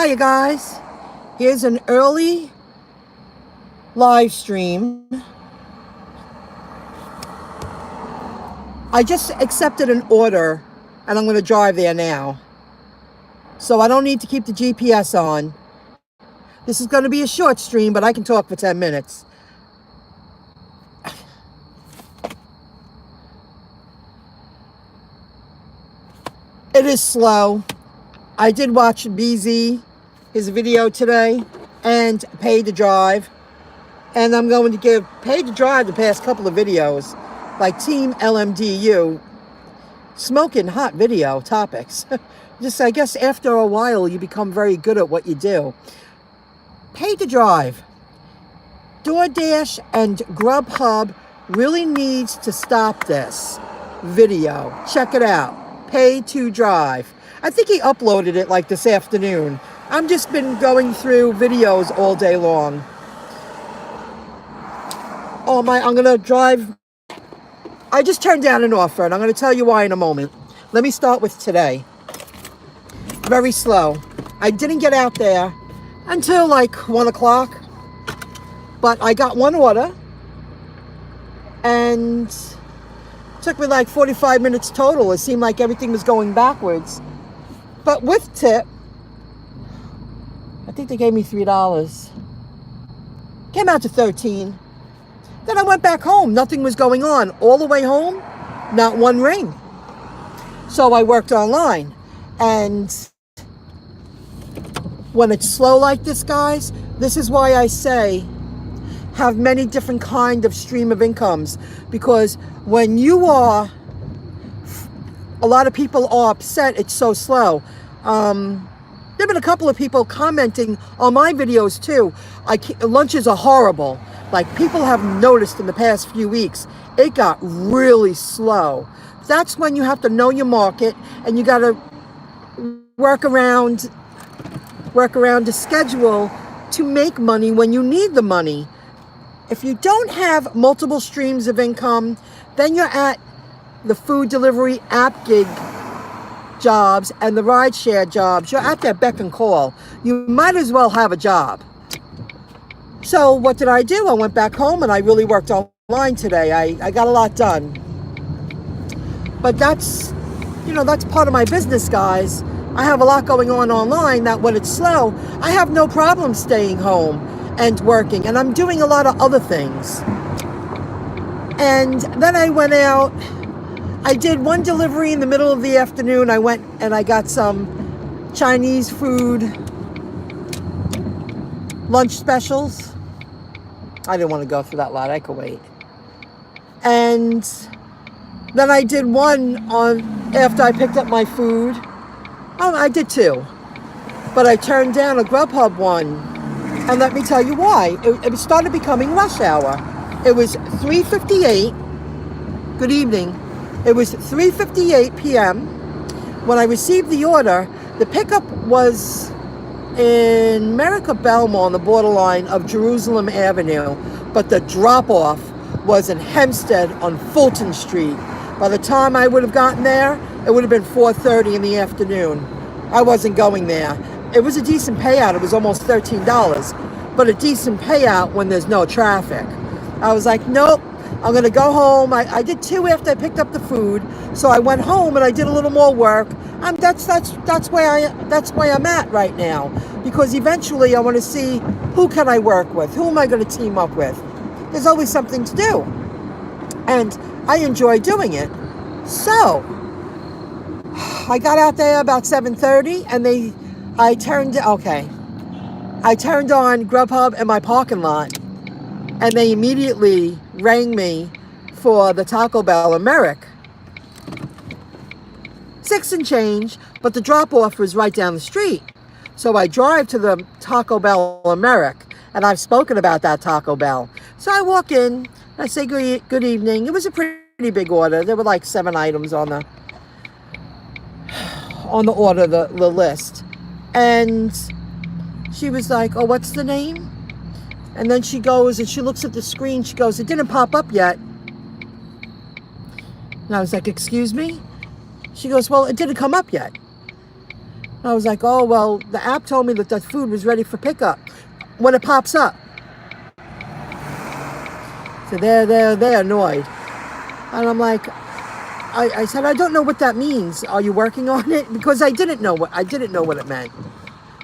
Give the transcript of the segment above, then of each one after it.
Hi, you guys. Here's an early live stream. I just accepted an order and I'm going to drive there now. So I don't need to keep the GPS on. This is going to be a short stream, but I can talk for 10 minutes. It is slow. I did watch BZ, his video today, and Pay to Drive. And I'm going to give Pay to Drive the past couple of videos, like Team LMDU, smoking hot video topics. Just, I guess after a while, you become very good at what you do. Pay to Drive. DoorDash and Grubhub really needs to stop this video. Check it out. Pay to Drive. I think he uploaded it like this afternoon. I've just been going through videos all day long. Oh my, I'm gonna drive. I just turned down an offer and I'm gonna tell you why in a moment. Let me start with today. Very slow. I didn't get out there until like 1 o'clock, but I got one order and it took me like 45 minutes total. It seemed like everything was going backwards. But with tip, I think they gave me $3. Came out to 13. Then I went back home. Nothing was going on. All the way home, not one ring. So I worked online. And when it's slow like this, guys, this is why I say have many different kind of stream of incomes. Because when you are, a lot of people are upset it's so slow. There have been a couple of people commenting on my videos too. Lunches are horrible. Like, people have noticed in the past few weeks, it got really slow. That's when you have to know your market and you got to work around the schedule to make money when you need the money. If you don't have multiple streams of income, then you're at the food delivery app gig jobs and the rideshare jobs. You're at their beck and call. You might as well have a job. So what did I do? I went back home and I really worked online today. I got a lot done. But that's part of my business, guys. I have a lot going on online that when it's slow, I have no problem staying home and working. And I'm doing a lot of other things. And then I went out. I did one delivery in the middle of the afternoon. I went and I got some Chinese food lunch specials. I didn't want to go through that lot. I could wait. And then I did one after I picked up my food. Oh, I did two. But I turned down a Grubhub one. And let me tell you why. It started becoming rush hour. It was 3:58. Good evening. It was 3:58 p.m. when I received the order. The pickup was in Merrick Belmont on the borderline of Jerusalem Avenue, but the drop-off was in Hempstead on Fulton Street. By the time I would have gotten there, it would have been 4:30 in the afternoon. I wasn't going there. It was a decent payout. It was almost $13, but a decent payout when there's no traffic. I was like, nope, I'm going to go home. I did two after I picked up the food, so I went home and I did a little more work. That's where I'm at right now, because eventually I want to see who can I work with, who am I going to team up with. There's always something to do, and I enjoy doing it. So I got out there about 7:30, and I turned on Grubhub in my parking lot, and they immediately rang me for the Taco Bell in Merrick. 6 and change, but the drop-off was right down the street. So I drive to the Taco Bell in Merrick, and I've spoken about that Taco Bell. So I walk in, and I say, good evening. It was a pretty big order. There were like 7 items on the order, the list. And she was like, oh, what's the name? And then she goes and she looks at the screen. She goes, it didn't pop up yet. And I was like, excuse me? She goes, well, it didn't come up yet. I was like, oh, well, the app told me that the food was ready for pickup when it pops up. So they're annoyed. And I'm like, I said, I don't know what that means. Are you working on it? Because I didn't know what it meant.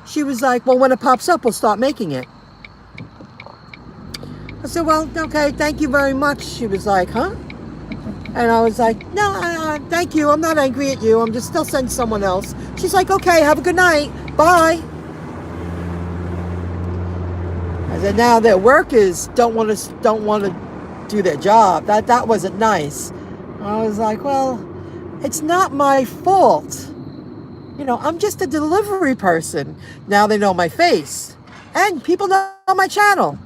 She was like, well, when it pops up, we'll start making it. I said, well, okay, thank you very much. She was like, huh? And I was like, no, thank you. I'm not angry at you. I'm just still sending someone else. She's like, okay, have a good night. Bye. I said, now their workers don't want to do their job. That wasn't nice. I was like, well, it's not my fault. I'm just a delivery person. Now they know my face. And people know my channel.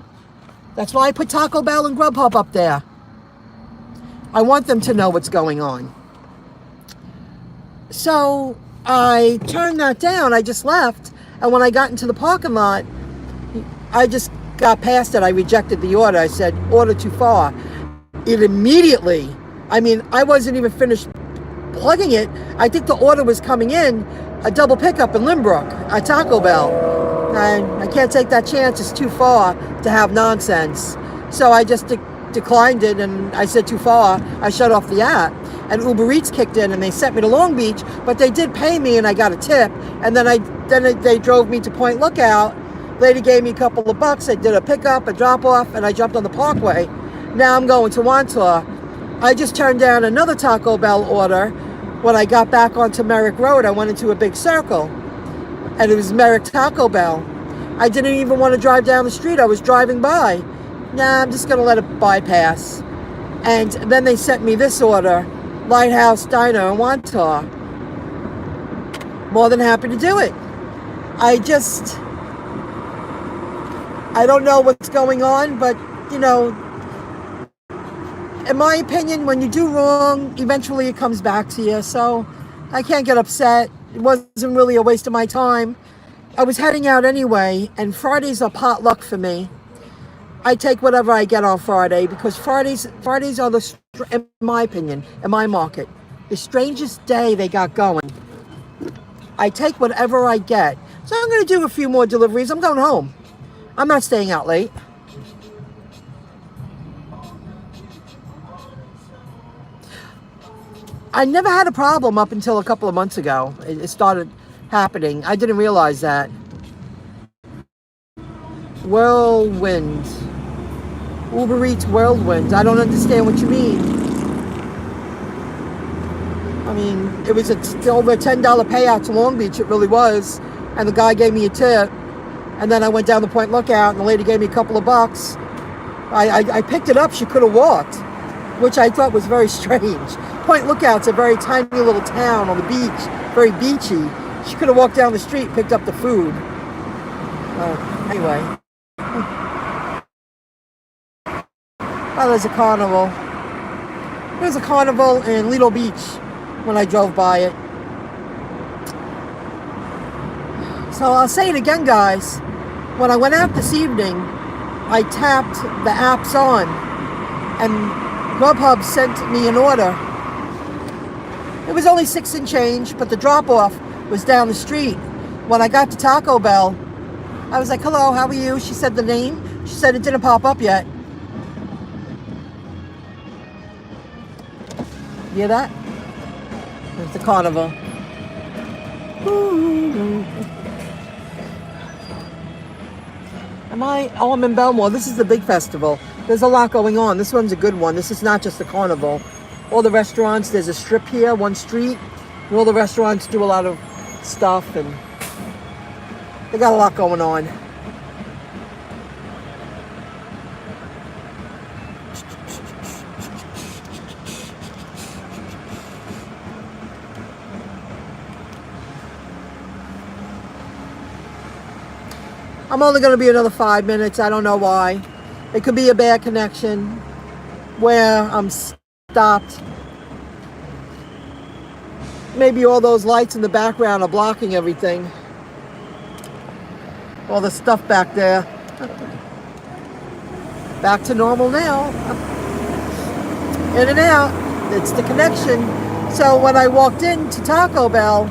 That's why I put Taco Bell and Grubhub up there. I want them to know what's going on. So I turned that down. I just left. And when I got into the parking lot, I just got past it. I rejected the order. I said, order too far. It immediately, I wasn't even finished plugging it. I think the order was coming in, a double pickup in Lynbrook at Taco Bell. And I can't take that chance. It's too far to have nonsense. So I just declined it, and I said too far. I shut off the app, and Uber Eats kicked in, and they sent me to Long Beach, but they did pay me, and I got a tip. And then they drove me to Point Lookout. Lady gave me a couple of bucks. I did a pickup, a drop off, and I jumped on the Parkway. Now I'm going to Wantor. I just turned down another Taco Bell order. When I got back onto Merrick Road, I went into a big circle, and it was Merrick Taco Bell. I didn't even want to drive down the street. I was driving by. Nah, I'm just going to let it bypass. And then they sent me this order, Lighthouse Diner in Wantor. More than happy to do it. I don't know what's going on, but, in my opinion, when you do wrong, eventually it comes back to you. So I can't get upset. It wasn't really a waste of my time. I was heading out anyway, and Fridays are potluck for me. I take whatever I get on Friday, because Fridays are in my opinion, in my market, the strangest day they got going. I take whatever I get. So I'm going to do a few more deliveries. I'm going home. I'm not staying out late. I never had a problem up until a couple of months ago. It started happening. I didn't realize that. Whirlwind. Uber Eats Whirlwind. I don't understand what you mean. It was over a $10 payout to Long Beach. It really was. And the guy gave me a tip. And then I went down the Point Lookout, and the lady gave me a couple of bucks. I picked it up. She could have walked, which I thought was very strange. Point Lookout's a very tiny little town on the beach, very beachy. She could have walked down the street, picked up the food. Anyway. Oh, there's a carnival. There's a carnival in Lido Beach when I drove by it. So I'll say it again, guys. When I went out this evening, I tapped the apps on, and Grubhub sent me an order. It was only 6 and change, but the drop-off was down the street. When I got to Taco Bell, I was like, hello, how are you? She said the name. She said it didn't pop up yet. You hear that? There's the carnival. I'm in Belmore. This is the big festival. There's a lot going on. This one's a good one. This is not just a carnival. All the restaurants, there's a strip here, one street, and all the restaurants do a lot of stuff, and they got a lot going on. I'm only going to be another 5 minutes. I don't know why. It could be a bad connection where I'm stopped. Maybe all those lights in the background are blocking everything. All the stuff back there. Back to normal now. In and out. It's the connection. So when I walked into Taco Bell,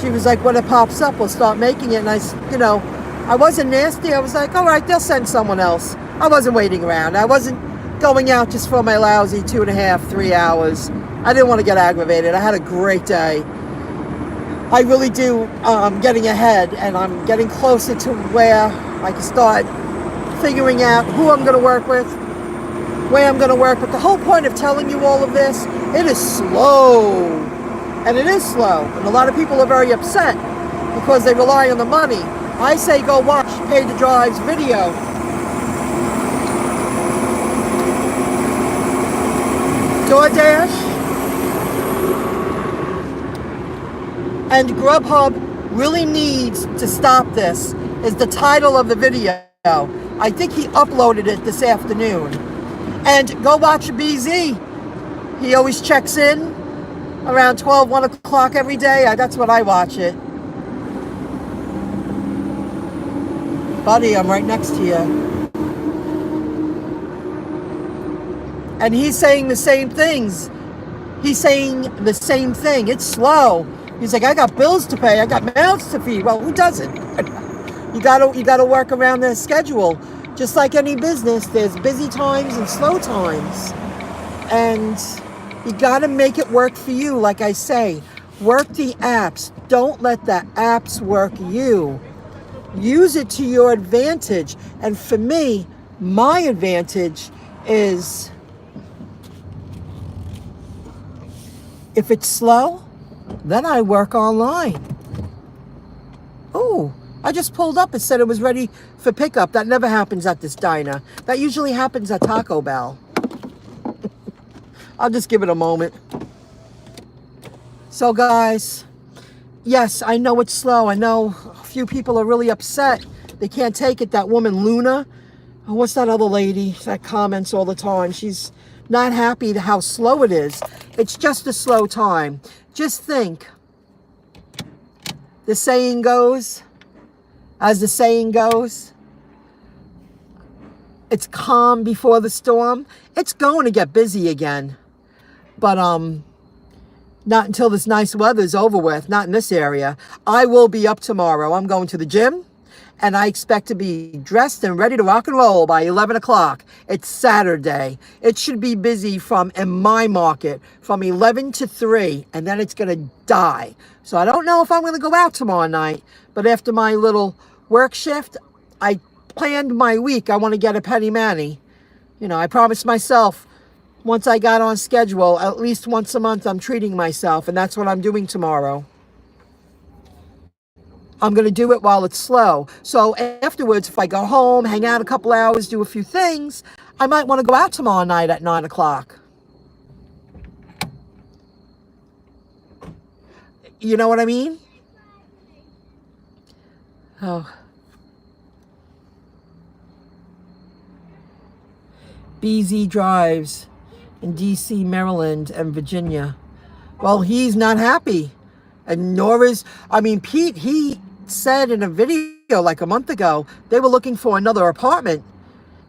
She was like, when it pops up, we'll start making it. And I wasn't nasty. I was like, all right, they'll send someone else. I wasn't waiting around. I wasn't going out just for my lousy 2.5, 3 hours. I didn't want to get aggravated. I had a great day. I really do. Getting ahead, and I'm getting closer to where I can start figuring out who I'm going to work with, where I'm going to work. But the whole point of telling you all of this, it is slow. And it is slow. And a lot of people are very upset because they rely on the money. I say go watch Pay to Drive's video. DoorDash and Grubhub really needs to stop this, is the title of the video. I think he uploaded it this afternoon. And go watch BZ. He always checks in around 12, 1 o'clock every day. That's what I watch it. Buddy, I'm right next to you. And he's saying the same things. He's saying the same thing. It's slow. He's like, I got bills to pay. I got mouths to feed. Well, who doesn't? You gotta work around their schedule. Just like any business, there's busy times and slow times. And you gotta make it work for you. Like I say, work the apps. Don't let the apps work you. Use it to your advantage. And for me, my advantage is, if it's slow, then I work online. Oh, I just pulled up and said it was ready for pickup. That never happens at this diner. That usually happens at Taco Bell. I'll just give it a moment. So guys, yes, I know it's slow. I know a few people are really upset. They can't take it. That woman, Luna, what's that other lady that comments all the time? She's not happy how slow it is. It's just a slow time. Just think, the saying goes, it's calm before the storm. It's going to get busy again. But not until this nice weather's over with, not in this area. I will be up tomorrow. I'm going to the gym. And I expect to be dressed and ready to rock and roll by 11 o'clock. It's Saturday. It should be busy in my market from 11 to 3, and then it's going to die. So I don't know if I'm going to go out tomorrow night, but after my little work shift, I planned my week. I want to get a Petty Manny. I promised myself once I got on schedule, at least once a month, I'm treating myself, and that's what I'm doing tomorrow. I'm going to do it while it's slow. So afterwards, if I go home, hang out a couple hours, do a few things, I might want to go out tomorrow night at 9 o'clock. You know what I mean? Oh. BZ drives in DC, Maryland, and Virginia. Well, he's not happy. And nor is, Pete, he said in a video like a month ago, they were looking for another apartment.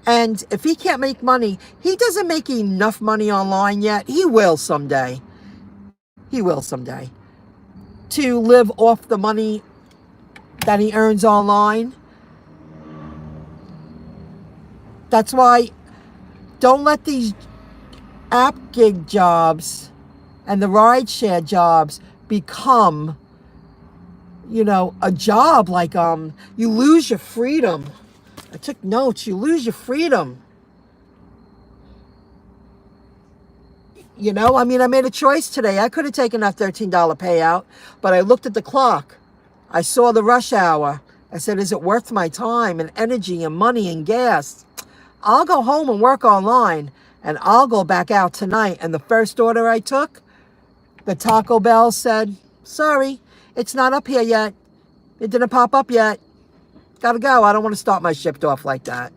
And if he can't make money, he doesn't make enough money online yet. He will someday. He will someday. To live off the money that he earns online. That's why don't let these app gig jobs and the rideshare jobs become, a job. Like, you lose your freedom. I took notes. You lose your freedom. I made a choice today. I could have taken that $13 payout, but I looked at the clock. I saw the rush hour. I said, is it worth my time and energy and money and gas? I'll go home and work online, and I'll go back out tonight. And the first order I took, the Taco Bell said, sorry, it's not up here yet. It didn't pop up yet. Gotta go. I don't want to start my shift off like that.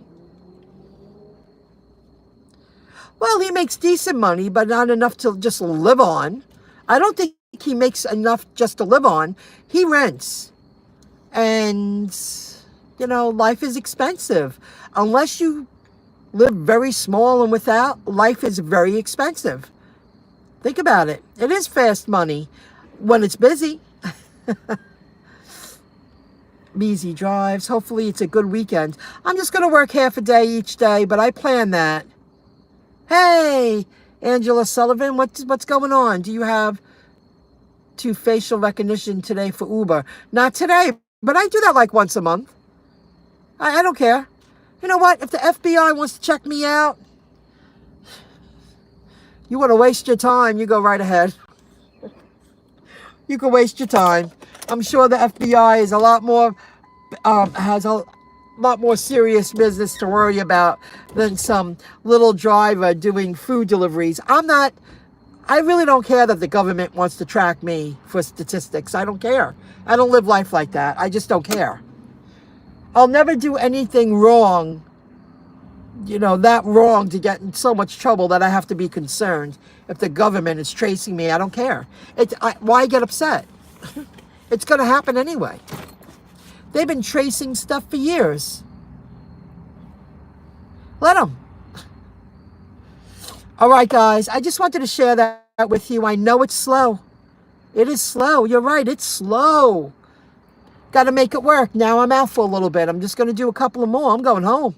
Well, he makes decent money, but not enough to just live on. I don't think he makes enough just to live on. He rents. And, life is expensive. Unless you live very small and without, life is very expensive. Think about it. It is fast money when it's busy. Easy drives. Hopefully it's a good weekend. I'm just going to work half a day each day, but I plan that. Hey, Angela Sullivan, what's going on? Do you have to facial recognition today for Uber? Not today, but I do that like once a month. I don't care. You know what? If the FBI wants to check me out, you want to waste your time, you go right ahead. You can waste your time. I'm sure the FBI is a lot more, has a lot more serious business to worry about than some little driver doing food deliveries. I really don't care that the government wants to track me for statistics. I don't care. I don't live life like that. I just don't care. I'll never do anything wrong, that wrong to get in so much trouble that I have to be concerned. If the government is tracing me, I don't care. Why get upset? It's going to happen anyway. They've been tracing stuff for years. Let them. All right, guys. I just wanted to share that with you. I know it's slow. It is slow. You're right. It's slow. Got to make it work. Now I'm out for a little bit. I'm just going to do a couple of more. I'm going home.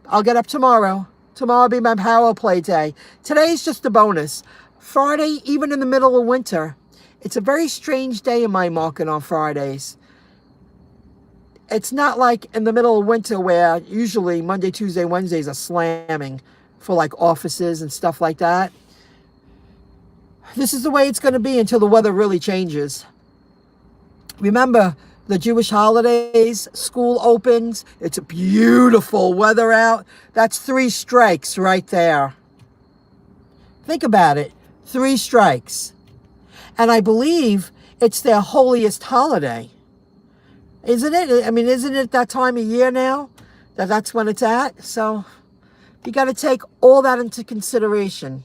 I'll get up tomorrow. Tomorrow will be my power play day. Today's just a bonus. Friday, even in the middle of winter, it's a very strange day in my market on Fridays. It's not like in the middle of winter where usually Monday, Tuesday, Wednesdays are slamming for like offices and stuff like that. This is the way it's going to be until the weather really changes. Remember, the Jewish holidays, school opens. It's beautiful weather out. That's 3 strikes right there. Think about it. 3 strikes. And I believe it's their holiest holiday. Isn't it? I mean, isn't it that time of year now? That's when it's at? So you got to take all that into consideration.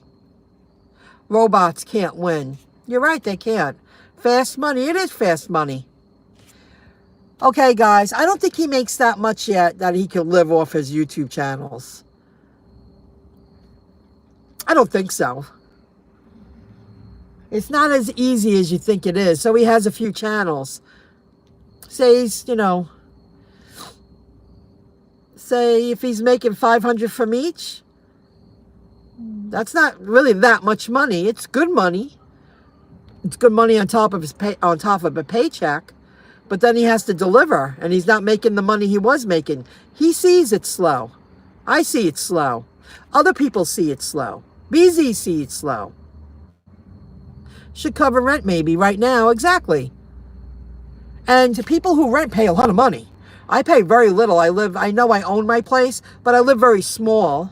Robots can't win. You're right, they can't. Fast money. It is fast money. Okay, guys. I don't think he makes that much yet that he can live off his YouTube channels. I don't think so. It's not as easy as you think it is. So he has a few channels. Say he's, say if he's making $500 from each, that's not really that much money. It's good money. It's good money on top of a paycheck. But then he has to deliver, and he's not making the money he was making. He sees it slow. I see it slow. Other people see it slow. BZ see it slow. Should cover rent maybe right now, exactly. And people who rent pay a lot of money. I pay very little. I know I own my place, but I live very small,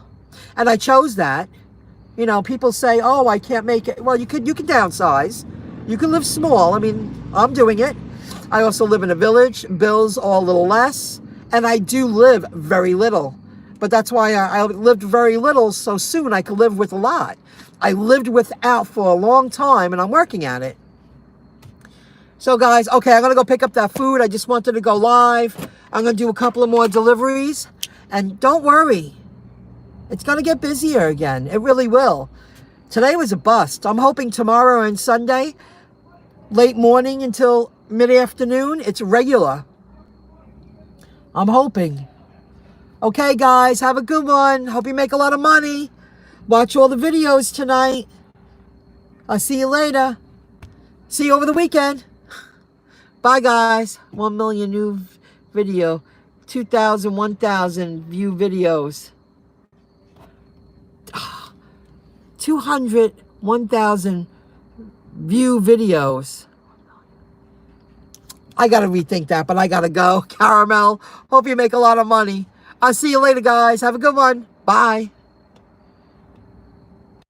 and I chose that. People say, "Oh, I can't make it." Well, you can downsize. You can live small. I mean, I'm doing it. I also live in a village. Bills are a little less. And I do live very little. But that's why I lived very little so soon I could live with a lot. I lived without for a long time, and I'm working at it. So, guys, okay, I'm going to go pick up that food. I just wanted to go live. I'm going to do a couple of more deliveries. And don't worry. It's going to get busier again. It really will. Today was a bust. I'm hoping tomorrow and Sunday, late morning until mid-afternoon, it's regular. I'm hoping. Okay, guys, have a good one. Hope you make a lot of money. Watch all the videos tonight. I'll see you later. See you over the weekend. Bye, guys. 1 million new video. 2,000, 1,000 view videos. 200, 1,000 view videos. I got to rethink that, but I got to go. Caramel, hope you make a lot of money. I'll see you later, guys. Have a good one. Bye.